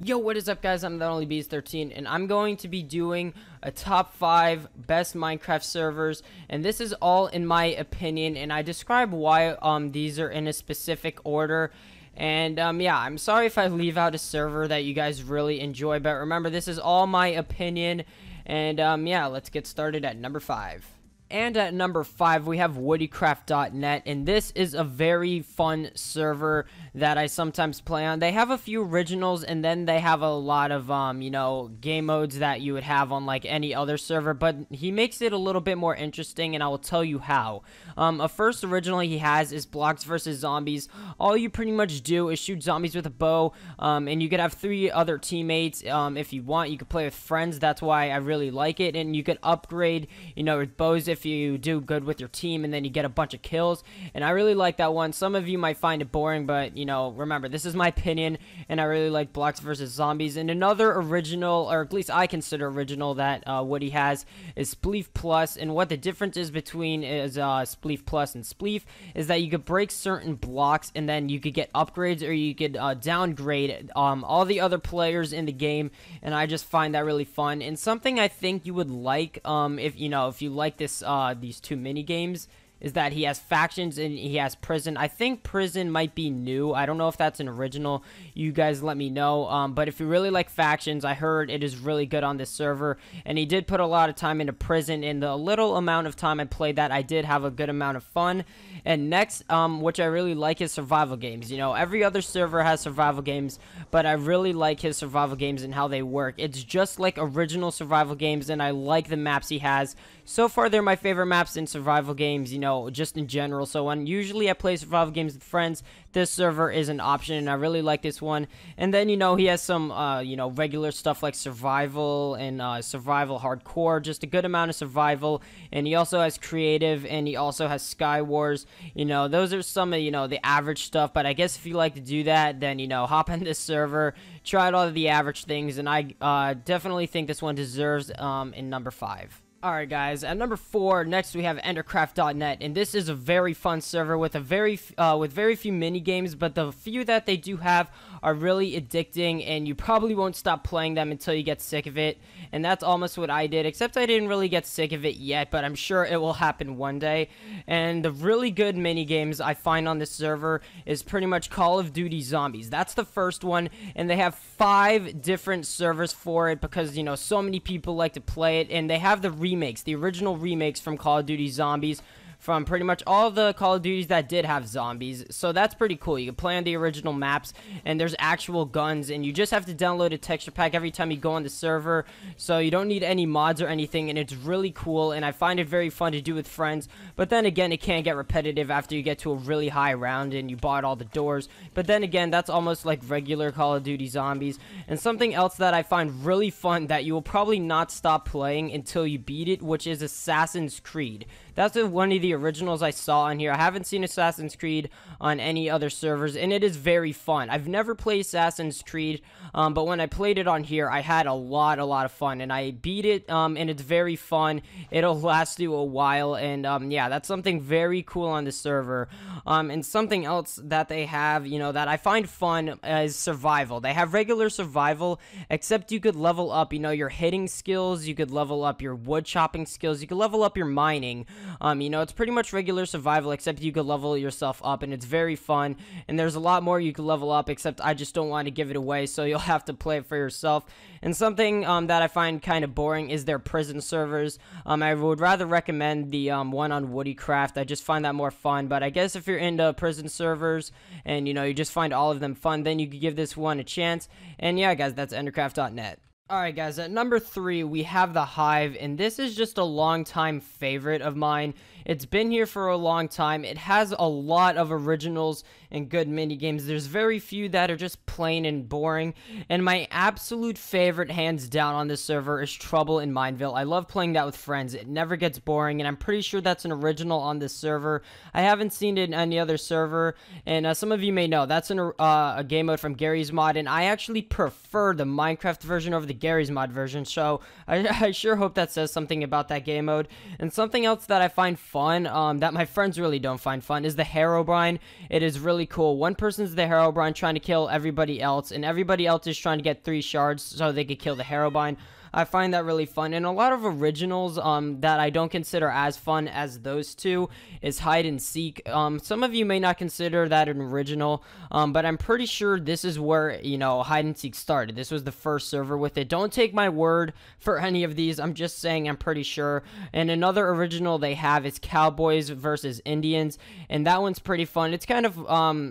Yo, what is up, guys? I'm the only Beast 13, and I'm going to be doing a top 5 best Minecraft servers, and this is all in my opinion, and I describe why these are in a specific order. And yeah, I'm sorry if I leave out a server that you guys really enjoy, but remember, this is all my opinion. And yeah, let's get started at number 5. And at number 5, we have woodycraftnet, and this is a very fun server that I sometimes play on. They have a few originals, and then they have a lot of, you know, game modes that you would have on, like, any other server, but he makes it a little bit more interesting, and I will tell you how. A first original he has is Blocks vs. Zombies. All you pretty much do is shoot zombies with a bow, and you could have 3 other teammates if you want. You could play with friends, that's why I really like it, and you could upgrade, you know, with bows if you do good with your team, and then you get a bunch of kills, and I really like that one. Some of you might find it boring, but you know, remember, this is my opinion, and I really like Blocks vs. Zombies. And another original, or at least I consider original, that Woody has is Spleef Plus, and what the difference is between Spleef Plus and Spleef is that you could break certain blocks, and then you could get upgrades, or you could downgrade all the other players in the game, and I just find that really fun. And something I think you would like, if you like this these 2 mini games, is that he has factions and he has prison. I think prison might be new. I don't know if that's an original. You guys let me know. But if you really like factions, I heard it is really good on this server. And he did put a lot of time into prison. In the little amount of time I played that, I did have a good amount of fun. And next, which I really like, is survival games. You know, every other server has survival games, but I really like his survival games and how they work. It's just like original survival games, and I like the maps he has. So far, they're my favorite maps in survival games, you know, just in general. So when usually I play survival games with friends, this server is an option, and I really like this one. And then, you know, he has some, you know, regular stuff like survival and survival hardcore, just a good amount of survival. And he also has creative, and he also has Sky Wars. You know, those are some of, you know, the average stuff. But I guess if you like to do that, then, you know, hop on this server, try out all of the average things, and I definitely think this one deserves in number 5. Alright, guys, at number 4, next we have entercraftnet, and this is a very fun server with very few mini games, but the few that they do have are really addicting, and you probably won't stop playing them until you get sick of it. And that's almost what I did, except I didn't really get sick of it yet, but I'm sure it will happen one day. And the really good mini games I find on this server is pretty much Call of Duty Zombies. That's the first one, and they have 5 different servers for it because, you know, so many people like to play it. And they have the original remakes from Call of Duty Zombies, from pretty much all the Call of Duties that did have zombies. So that's pretty cool. You can play on the original maps, and there's actual guns, and you just have to download a texture pack every time you go on the server, so you don't need any mods or anything, and it's really cool, and I find it very fun to do with friends. But then again, it can get repetitive after you get to a really high round and you bought all the doors. But then again, that's almost like regular Call of Duty Zombies. And something else that I find really fun that you will probably not stop playing until you beat it, which is Assassin's Creed. That's one of the originals I saw on here. I haven't seen Assassin's Creed on any other servers, and it is very fun. I've never played Assassin's Creed, but when I played it on here, I had a lot of fun, and I beat it, and it's very fun. It'll last you a while, and yeah, that's something very cool on the server. And something else that they have, you know, that I find fun is survival. They have regular survival, except you could level up, you know, your hitting skills, you could level up your wood chopping skills, you could level up your mining. You know, it's pretty much regular survival, except you could level yourself up, and it's very fun. And there's a lot more you could level up, except I just don't want to give it away, so you'll have to play it for yourself. And something that I find kind of boring is their prison servers. I would rather recommend the one on Woodycraft. I just find that more fun. But I guess if you're into prison servers and, you know, you just find all of them fun, then you could give this one a chance. And yeah, guys, that's entercraftnet. Alright, guys, at number 3, we have the Hive, and this is just a long-time favorite of mine. It's been here for a long time. It has a lot of originals and good minigames. There's very few that are just plain and boring, and my absolute favorite, hands down, on this server is Trouble in Mineville. I love playing that with friends. It never gets boring, and I'm pretty sure that's an original on this server. I haven't seen it in any other server, and some of you may know, that's a game mode from Gary's Mod, and I actually prefer the Minecraft version over the Gary's Mod version, so I sure hope that says something about that game mode. And something else that I find fun, that my friends really don't find fun, is the Herobrine. It is really really cool. One person's the Herobrine trying to kill everybody else, and everybody else is trying to get 3 shards so they could kill the Herobrine. I find that really fun. And a lot of originals that I don't consider as fun as those two is hide and seek. Some of you may not consider that an original, but I'm pretty sure this is where, you know, hide and seek started. This was the first server with it. Don't take my word for any of these. I'm just saying I'm pretty sure. And another original they have is Cowboys versus Indians, and that one's pretty fun. It's kind of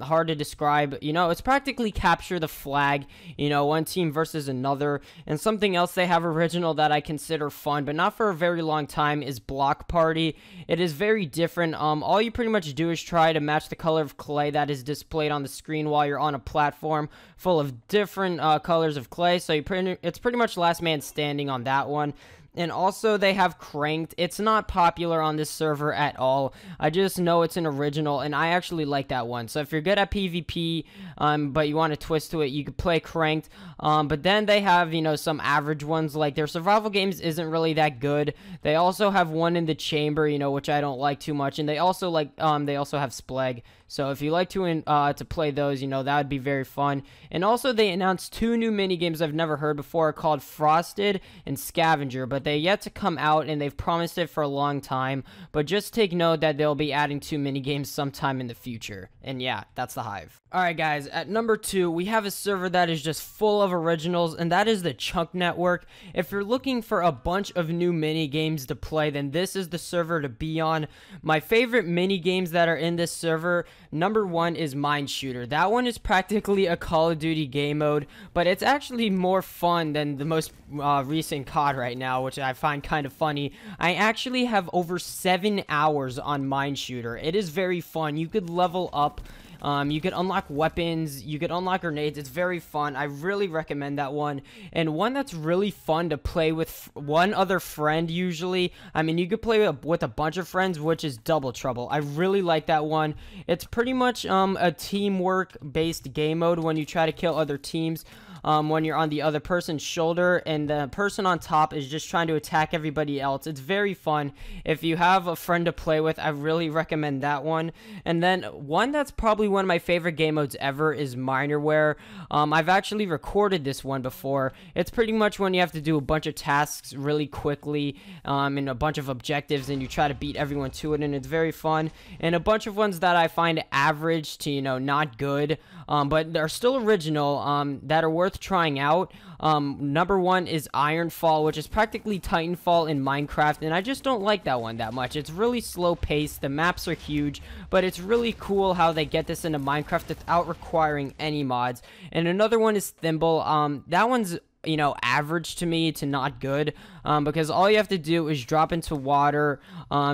hard to describe. You know, it's practically capture the flag, you know, one team versus another. And something else they have original that I consider fun, but not for a very long time, is Block Party. It is very different. All you pretty much do is try to match the color of clay that is displayed on the screen while you're on a platform full of different colors of clay. So it's pretty much last man standing on that one. And also, they have Cranked. It's not popular on this server at all. I just know it's an original, and I actually like that one. So if you're good at PvP, but you want to twist to it, you could play Cranked. But then they have, you know, some average ones. Like, their survival games isn't really that good. They also have one in the chamber, you know, which I don't like too much. And they also they also have Spleg. So if you like to play those, you know, that would be very fun. And also, they announced 2 new mini games I've never heard before called Frosted and Scavenger, but they yet to come out, and they've promised it for a long time. But just take note that they'll be adding 2 mini games sometime in the future. And yeah, that's the Hive. Alright guys, at number 2, we have a server that is just full of originals, and that is the Chunk Network. If you're looking for a bunch of new mini games to play, then this is the server to be on. My favorite mini games that are in this server, number 1 is Mine Shooter. That one is practically a Call of Duty game mode, but it's actually more fun than the most recent COD right now, which I find kind of funny. I actually have over 7 hours on Mine Shooter. It is very fun. You could level up. You could unlock weapons, you could unlock grenades. It's very fun. I really recommend that one. And one that's really fun to play with one other friend usually. I mean, you could play with a bunch of friends, which is Double Trouble. I really like that one. It's pretty much a teamwork based game mode when you try to kill other teams. When you're on the other person's shoulder and the person on top is just trying to attack everybody else. It's very fun. If you have a friend to play with, I really recommend that one. And then one that's probably one of my favorite game modes ever is Minerware. I've actually recorded this one before. It's pretty much when you have to do a bunch of tasks really quickly and a bunch of objectives, and you try to beat everyone to it, and it's very fun. And a bunch of ones that I find average to, you know, not good, but they're still original, that are worth trying out. Number 1 is Ironfall, which is practically Titanfall in Minecraft, and I just don't like that one that much. It's really slow paced, the maps are huge, but it's really cool how they get this into Minecraft without requiring any mods. And another one is Thimble. That one's, you know, average to me to not good, because all you have to do is drop into water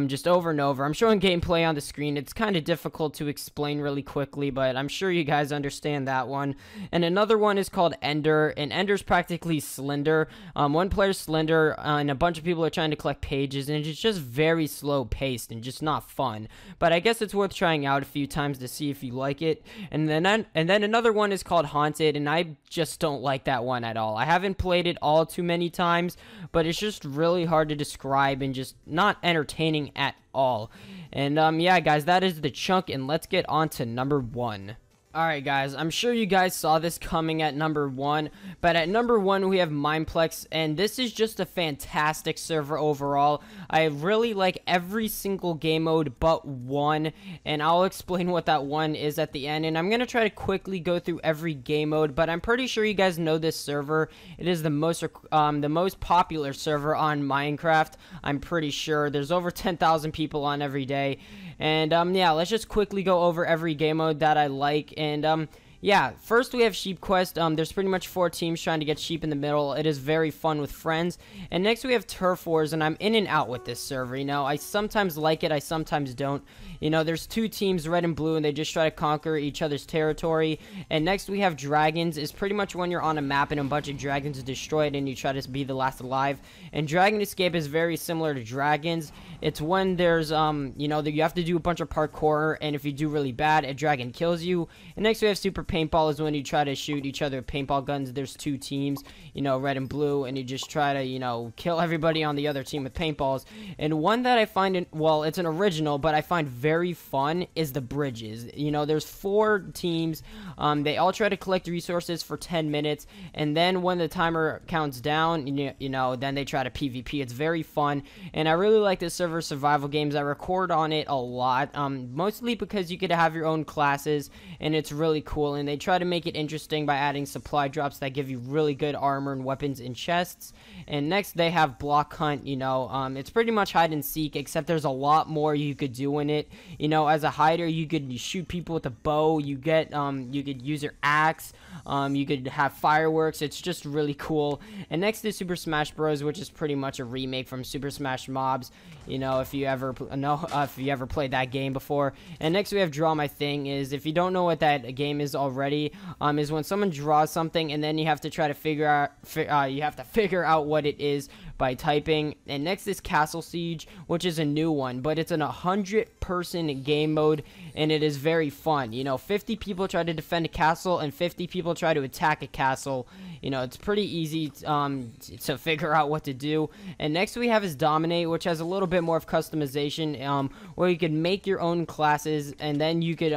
just over and over. I'm showing gameplay on the screen. It's kind of difficult to explain really quickly, but I'm sure you guys understand that one. And another one is called Ender, and Ender's practically Slender. One player's Slender, and a bunch of people are trying to collect pages, and it's just very slow paced and just not fun. But I guess it's worth trying out a few times to see if you like it. And then another one is called Haunted, and I just don't like that one at all. I haven't played it all too many times, but it's just really hard to describe and just not entertaining at all. And yeah guys, that is the Chunk, and let's get on to number 1. Alright guys, I'm sure you guys saw this coming at number 1, but at number 1 we have Mineplex, and this is just a fantastic server overall. I really like every single game mode but one, and I'll explain what that one is at the end. And I'm going to try to quickly go through every game mode, but I'm pretty sure you guys know this server. It is the most popular server on Minecraft. I'm pretty sure there's over 10,000 people on every day. And yeah, let's just quickly go over every game mode that I like. And yeah, first we have Sheep Quest. There's pretty much 4 teams trying to get sheep in the middle. It is very fun with friends. And next we have Turf Wars, and I'm in and out with this server. You know, I sometimes like it, I sometimes don't. You know, there's 2 teams, red and blue, and they just try to conquer each other's territory. And next we have Dragons. It's pretty much when you're on a map and a bunch of dragons are destroyed and you try to be the last alive. And Dragon Escape is very similar to Dragons. It's when there's, you know, you have to do a bunch of parkour, and if you do really bad, a dragon kills you. And next we have Super paintball is when you try to shoot each other with paintball guns. There's two teams, you know, red and blue, and you just try to, you know, kill everybody on the other team with paintballs. And one that I find, well, it's an original, but I find very fun is the bridges. You know, there's 4 teams. They all try to collect resources for 10 minutes, and then when the timer counts down, you know, then they try to PvP. It's very fun, and I really like this server survival games. I record on it a lot, mostly because you could have your own classes, and it's really cool. And they try to make it interesting by adding supply drops that give you really good armor and weapons in chests. And next they have block hunt. You know, it's pretty much hide and seek, except there's a lot more you could do in it. You know, as a hider, you could shoot people with a bow. You could use your axe. You could have fireworks. It's just really cool. And next is Super Smash Bros, which is pretty much a remake from Super Smash Mobs. You know, if you ever played that game before. And next we have Draw My Thing. Is, if you don't know what that game is already, is when someone draws something and then you have to try to figure out what it is by typing. And next is Castle Siege, which is a new one, but it's an 100-person game mode, and it is very fun. You know, 50 people try to defend a castle and 50 people try to attack a castle. You know, it's pretty easy to figure out what to do. And next we have is Dominate, which has a little bit more of customization, where you can make your own classes, and then you could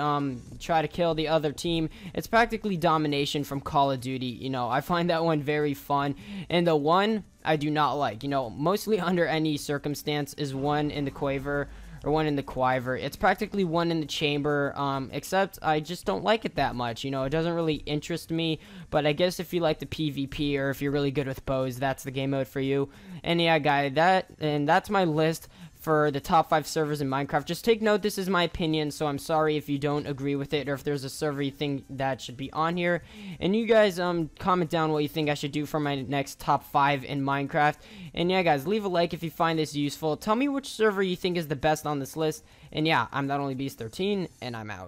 try to kill the other team. It's practically domination from Call of Duty. You know, I find that one very fun. And the one I do not like, you know, mostly under any circumstance, is one in the Quiver. Or one in the Quiver. It's practically one in the chamber, except I just don't like it that much. You know, it doesn't really interest me, but I guess if you like the PvP, or if you're really good with bows, that's the game mode for you. And yeah, guys, that's my list for the top 5 servers in Minecraft. Just take note, this is my opinion, so I'm sorry if you don't agree with it, or if there's a server you think that should be on here. And you guys comment down what you think I should do for my next top 5 in Minecraft. And yeah, guys, leave a like if you find this useful. Tell me which server you think is the best on this list. And yeah, I'm Not Only Beast 13, and I'm out.